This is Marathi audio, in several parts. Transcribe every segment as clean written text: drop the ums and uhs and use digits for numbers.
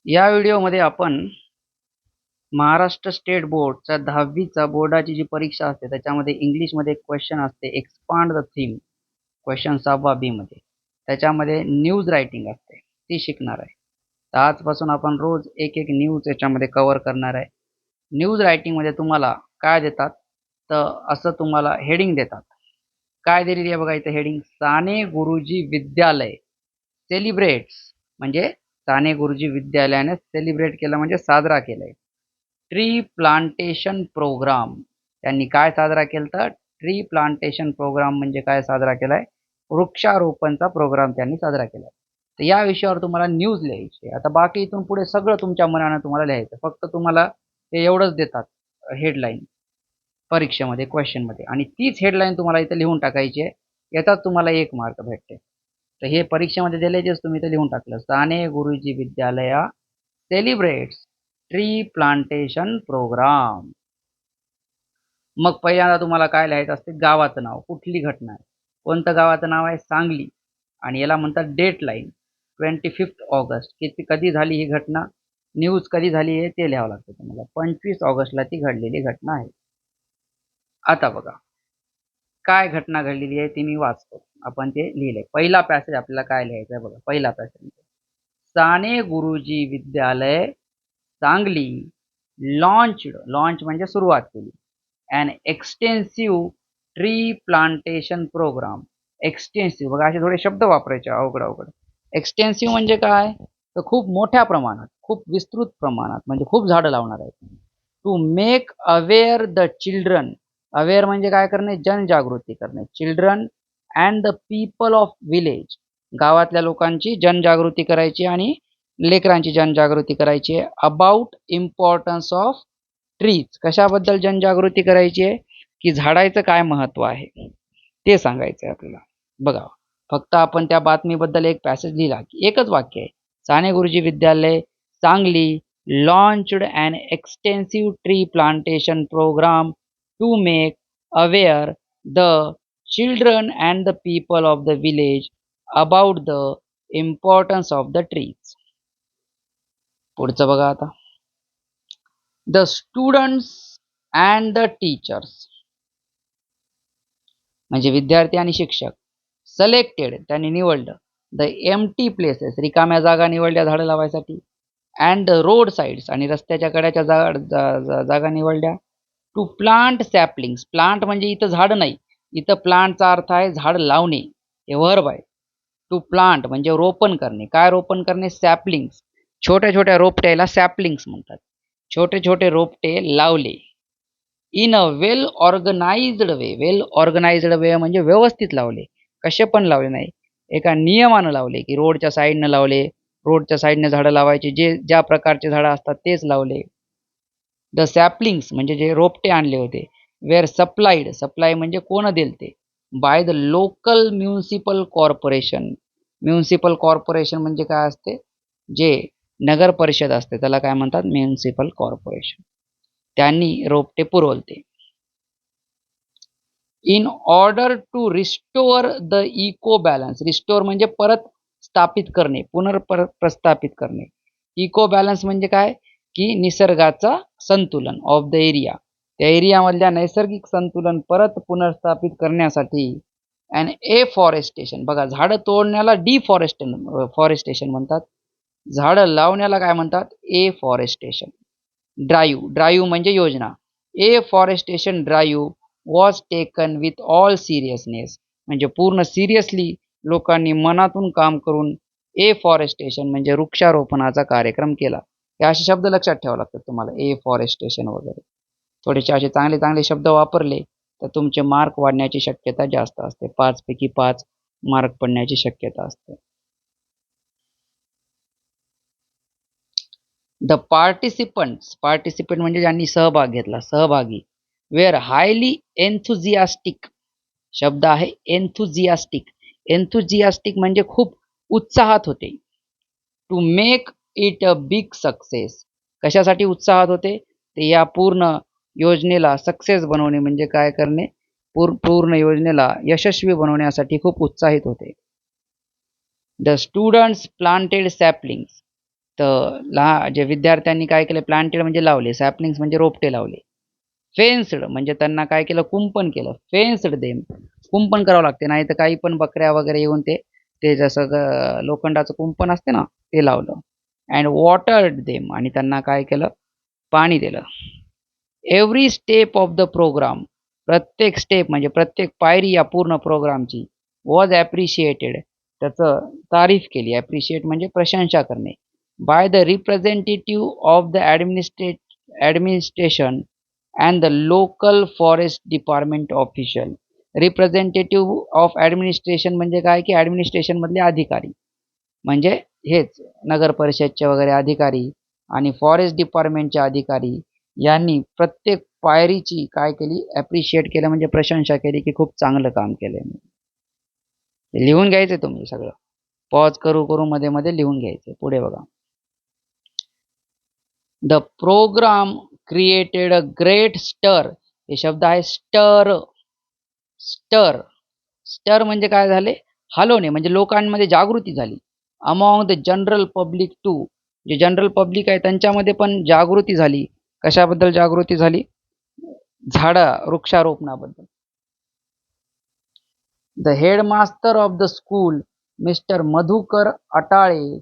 या व्हिडिओमध्ये आपण महाराष्ट्र स्टेट बोर्डच्या 10वीचा बोर्डाची जी परीक्षा असते त्याच्यामध्ये इंग्लिशमध्ये एक क्वेश्चन असते एक्सपांड द थीम क्वेश्चन 6वा बी मध्ये त्याच्यामध्ये न्यूज रायटिंग असते ती शिकणार आहे. तर आजपासून आपण रोज एक एक न्यूज याच्यामध्ये कव्हर करणार आहे. न्यूज रायटिंग मध्ये तुम्हाला काय देतात तर असं तुम्हाला हेडिंग देतात. काय दिलेली आहे बघा इथे हेडिंग साने गुरुजी विद्यालय सेलिब्रेट्स म्हणजे साने गुरुजी विद्यालयाने सेलिब्रेट केलं म्हणजे साजरा केलंय ट्री प्लांटेशन प्रोग्राम. त्यांनी काय साजरा केलं? ट्री प्लांटेशन प्रोग्राम म्हणजे काय साजरा केलाय? वृक्षारोपणचा प्रोग्राम त्यांनी साजरा केलाय. तर या विषयावर तुम्हाला न्यूज लिहायची. आता बाकी इथून पुढे सगळं तुमच्या मनाने तुम्हाला लिहायचं. फक्त तुम्हाला ते एवढंच देतात हेडलाईन परीक्षेमध्ये क्वेश्चनमध्ये आणि तीच हेडलाईन तुम्हाला इथे लिहून टाकायची आहे. याचाच तुम्हाला 1 मार्क भेटते. तर हे परीक्षेमध्ये दिलेलेच तुम्ही इथे लिहून टाकलं. Sane Guruji विद्यालया celebrates tree plantation programme. मग पहिल्यांदा तुम्हाला काय लिहायचं असते? गावाचं नाव. कुठली घटना आहे? कोणतं गावाचं नाव आहे? सांगली. आणि याला म्हणतात डेट लाईन 25 ऑगस्ट. कधी झाली ही घटना? न्यूज कधी झाली आहे ते लिहावं लागतं तुम्हाला. 25 ऑगस्टला ती घडलेली घटना आहे. आता बघा काय घटना घडलेली आहे ती मी वाचतो. आपण ते लिहिलंय. पहिला पॅसेज आपल्याला काय लिहायचं आहे बघा. पहिला पॅसेज साने गुरुजी विद्यालय सांगली लॉन्च म्हणजे सुरुवात केली an extensive tree plantation programme. Extensive बघा असे थोडे शब्द वापरायचे अवघड. एक्सटेन्सिव्ह म्हणजे काय तर खूप मोठ्या प्रमाणात खूप विस्तृत प्रमाणात म्हणजे खूप झाडं लावणार आहेत. To make aware the children. Aware म्हणजे काय करणे? जनजागृती करणे. Children and the people of village. गावातल्या लोकांची जनजागृती करायची आणि लेकरांची जनजागृती करायची आहे. About importance of trees. कशाबद्दल जनजागृती करायची आहे? की झाडाचं काय महत्व आहे ते सांगायचं आहे आपल्याला. बघा फक्त आपण त्या बातमीबद्दल एक पॅसेज लिहिला की एकच वाक्य आहे. साने गुरुजी विद्यालय Sangli launched an extensive tree plantation program to make aware the children and the people of the village about the importance of the trees. पुढचं बघा आता. The students and the teachers म्हणजे विद्यार्थी आणि शिक्षक सिलेक्टेड त्यांनी निवडलं द एम्प्टी प्लेसेस रिकाम्या जागा निवडल्या झाडं लावायसाठी अँड द रोड साइड्स आणि रस्त्याच्या कड्याच्या जागा निवडल्या टू प्लांट सॅपलिंग्स. प्लांट म्हणजे इथं झाड नाही, इथं प्लांटचा अर्थ आहे झाड लावणे. हे वर्ब आहे. टू प्लांट म्हणजे रोपण करणे. काय रोपण करणे? सॅपलिंग्स. छोट्या छोट्या रोपट्याला सॅपलिंग्स म्हणतात. छोटे छोटे रोपटे लावले in a well organised way. Well organised way म्हणजे व्यवस्थित लावले. कसे पण लावले नाही, एका नियमानं लावले की रोडच्या साईडनं लावले. रोडच्या साईडने झाडं लावायची, जे ज्या प्रकारचे झाडं असतात तेच लावले. द सॅपलिंग्स म्हणजे जे रोपटे आणले होते वेअर सप्लाईड. सप्लाय म्हणजे कोण दिलते? By the local municipal corporation. Municipal corporation म्हणजे काय असते? जे नगर परिषद असते त्याला काय म्हणतात? Municipal corporation. त्यांनी रोपटे पुरवलते. In order to restore the eco balance. Restore म्हणजे परत स्थापित करणे, पुनर्प्रस्थापित करणे. इको बॅलन्स म्हणजे काय? की निसर्गाचा संतुलन ऑफ द एरिया. त्या एरियामधल्या नैसर्गिक संतुलन परत पुनर्स्थापित करण्यासाठी अँड एफॉरेस्टेशन. बघा झाडं तोडण्याला फॉरेस्टेशन म्हणतात. झाडं लावण्याला काय म्हणतात? एफॉरेस्टेशन. ड्राईव्ह म्हणजे योजना. Afforestation drive was taken with all seriousness म्हणजे पूर्ण सिरियसली लोकांनी मनातून काम करून एफॉरेस्टेशन म्हणजे वृक्षारोपणाचा कार्यक्रम केला. हे असे शब्द लक्षात ठेवावे लागतात तुम्हाला. एफॉरेस्टेशन वगैरे थोडेसे असे चांगले चांगले शब्द वापरले तर तुमचे मार्क वाढण्याची शक्यता जास्त असते. 5 पैकी 5 मार्क पडण्याची शक्यता असते. द पार्टिसिपंट म्हणजे ज्यांनी सहभाग घेतला, सहभागी. Were highly enthusiastic. शब्द आहे एन्थुझियास्टिक. एन्थुझियास्टिक म्हणजे खूप उत्साहात होते. To make it a big success. कशासाठी उत्साहात होते? ते या पूर्ण योजनेला सक्सेस बनवणे म्हणजे काय करणे? पूर्ण योजनेला यशस्वी बनवण्यासाठी खूप उत्साहित होते. The students planted saplings. तर जे विद्यार्थ्यांनी काय केलं, प्लांटेड म्हणजे लावले, सॅपलिंग्स म्हणजे रोपटे लावले. फेन्स्ड म्हणजे त्यांना काय केलं, कुंपण केलं. फेन्स्ड देम, कुंपण करावं लागते, नाही तर काही पण बकऱ्या वगैरे येऊन ते जसं लोखंडाचं कुंपण असते ना, ते लावलं. अँड वॉटर्ड देम आणि त्यांना काय केलं, पाणी दिलं. Every step of the programme, प्रत्येक स्टेप म्हणजे प्रत्येक पायरी या पूर्ण प्रोग्रामची वॉज ॲप्रिशिएटेड, त्याचं तारीफ केली. ॲप्रिशिएट म्हणजे प्रशंसा करणे. By the representative of the administration and the local forest department official. Representative of administration म्हणजे काय, की ॲडमिनिस्ट्रेशनमधले अधिकारी म्हणजे हेच नगर परिषदचे वगैरे अधिकारी आणि फॉरेस्ट डिपार्टमेंटचे अधिकारी यांनी प्रत्येक पायरीची काय केली, ॲप्रिशिएट केलं म्हणजे प्रशंसा केली की खूप चांगलं काम केलंय. लिहून घ्यायचं तुम्ही सगळं, पॉज करू करू मध्ये मध्ये लिहून घ्यायचं. पुढे बघा. The programme created a great stir. हे शब्द आहे स्टर. स्टर स्टर म्हणजे काय झाले, हलवणे म्हणजे लोकांमध्ये जागृती झाली. Among the general public too, जे जनरल पब्लिक आहे त्यांच्यामध्ये पण जागृती झाली. कशाबद्दल जागृती झाली, वृक्षारोपणाबद्दल. The headmaster of the school mister Madhukar Atale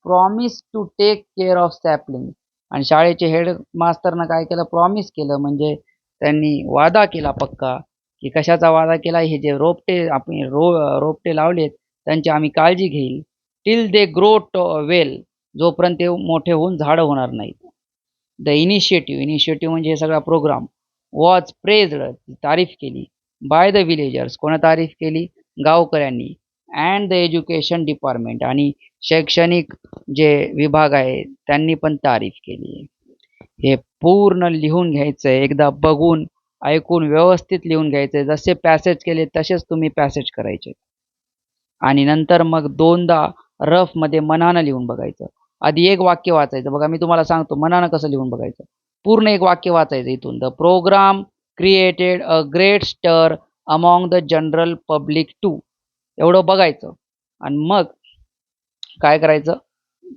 promise to take care of sapling. आणि शाळेचे हेडमास्टरनं काय केलं, प्रॉमिस केलं म्हणजे त्यांनी वादा केला पक्का, की कशाचा वादा केला, हे जे रोपटे आपण रोपटे लावलेत त्यांची आम्ही काळजी घेईल. टिल दे ग्रो वेल, जोपर्यंत ते मोठे होऊन झाडं होणार नाहीत. द इनिशिएटिव्ह म्हणजे हे सगळा प्रोग्राम वॉज प्रेज्ड, तारीफ केली. बाय द विलेजर्स, कोणा तारीफ केली, गावकऱ्यांनी. अँड द एज्युकेशन डिपार्टमेंट आणि शैक्षणिक जे विभाग आहे त्यांनी पण तारीफ केली. हे पूर्ण लिहून घ्यायचंय, एकदा बघून ऐकून व्यवस्थित लिहून घ्यायचंय. जसे पॅसेज केले तसेच तुम्ही पॅसेज करायचे आणि नंतर मग दोनदा रफमध्ये मनानं लिहून बघायचं. आधी एक वाक्य वाचायचं. बघा मी तुम्हाला सांगतो मनानं कसं लिहून बघायचं. पूर्ण एक वाक्य वाचायचं इथून. The programme created a great stir among the general public too, एवढं बघायचं आणि मग काय करायचं,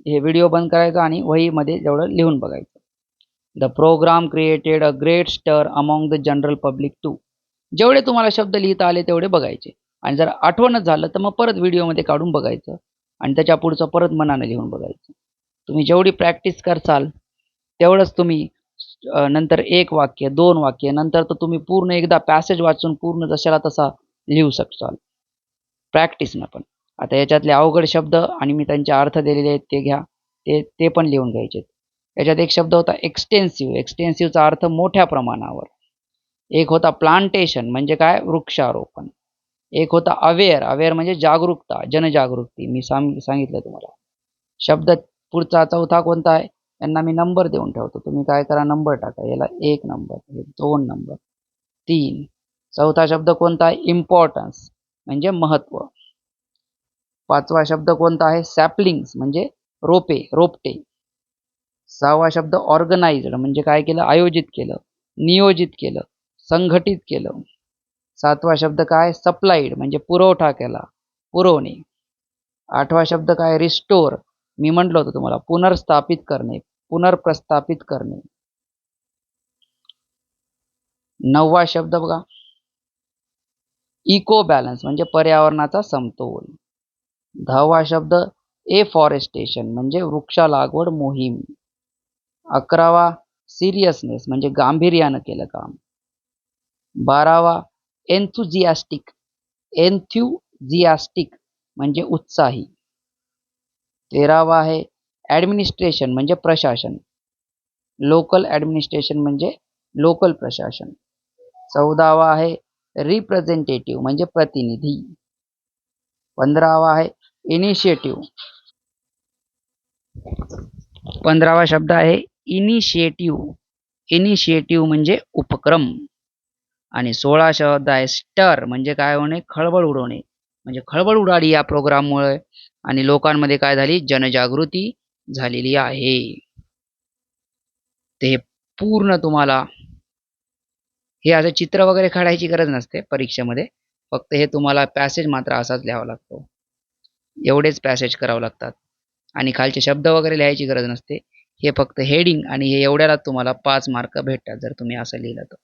हे व्हिडिओ बंद करायचा आणि वहीमध्ये जेवढं लिहून बघायचं. The programme created a great stir among the general public too. जेवढे तुम्हाला शब्द लिहिता आले तेवढे बघायचे आणि जर आठवणच झालं तर मग परत व्हिडिओमध्ये काढून बघायचं आणि त्याच्या पुढचं परत मनाने लिहून बघायचं. तुम्ही जेवढी प्रॅक्टिस करसाल तेवढंच तुम्ही नंतर एक वाक्य, दोन वाक्य, नंतर तर तुम्ही पूर्ण एकदा पॅसेज वाचून पूर्ण जशाला तसा लिहू शकसाल प्रॅक्टिसनं पण. आता याच्यातले अवघड शब्द आणि मी त्यांचे अर्थ दिलेले आहेत ते घ्या, ते पण लिहून घ्यायचे. याच्यात एक शब्द होता एक्सटेन्सिव्ह. एक्सटेन्सिव्हचा अर्थ मोठ्या प्रमाणावर. एक होता प्लांटेशन म्हणजे काय, वृक्षारोपण. एक होता अवेअर. अवेअर म्हणजे जागरूकता, जनजागृती. मी सांगितलं तुम्हाला. शब्द पुढचा चौथा कोणता आहे, यांना मी नंबर देऊन ठेवतो. तुम्ही काय करा, नंबर टाका. याला 1 नंबर, 2 नंबर, 3. चौथा शब्द कोणता आहे, इम्पॉर्टन्स म्हणजे महत्त्व. पाचवा शब्द कोणता आहे, सॅपलिंग्स म्हणजे रोपटे. सहावा शब्द ऑर्गनाइज्ड म्हणजे काय केलं, आयोजित केलं, नियोजित केलं, संघटित केलं. सातवा शब्द काय, सप्लाइड म्हणजे पुरवठा केला, पुरवणे. आठवा शब्द काय, रिस्टोर. मी म्हटलं होतं तुम्हाला, पुनर्स्थापित करणे, पुनर्प्रस्थापित करणे. नववा शब्द बघा, इको बॅलन्स म्हणजे पर्यावरणाचा समतोल. दहावा शब्द एफॉरेस्टेशन म्हणजे वृक्ष लागवड मोहीम. 11वा सिरियसनेस म्हणजे गांभीर्यानं केलं काम. 12वा एन्थुझियास्टिक म्हणजे उत्साही. 13वा आहे ॲडमिनिस्ट्रेशन म्हणजे प्रशासन. लोकल ॲडमिनिस्ट्रेशन म्हणजे लोकल प्रशासन. 14वा आहे रिप्रेझेंटेटिव्ह म्हणजे प्रतिनिधी. 15वा आहे इनिशिएटिव्ह. 15वा शब्द आहे इनिशिएटिव्ह. इनिशिएटिव्ह म्हणजे उपक्रम. आणि 16 शब्द आहे स्टर म्हणजे काय होणे, खळबळ उडवणे. म्हणजे खळबळ उडाली या प्रोग्राममुळे आणि लोकांमध्ये काय झाली, जनजागृती झालेली आहे. ते पूर्ण तुम्हाला हे असं चित्र वगैरे काढायची गरज नसते परीक्षेमध्ये. फक्त हे तुम्हाला पॅसेज मात्र असाच लिहावा लागतो. एवढेच पॅसेज करावं लागतात. आणि खालचे शब्द वगैरे लिहायची गरज नसते. हे फक्त हेडिंग आणि हे एवढ्याला तुम्हाला 5 मार्क भेटतात जर तुम्ही असं लिहिलं तर.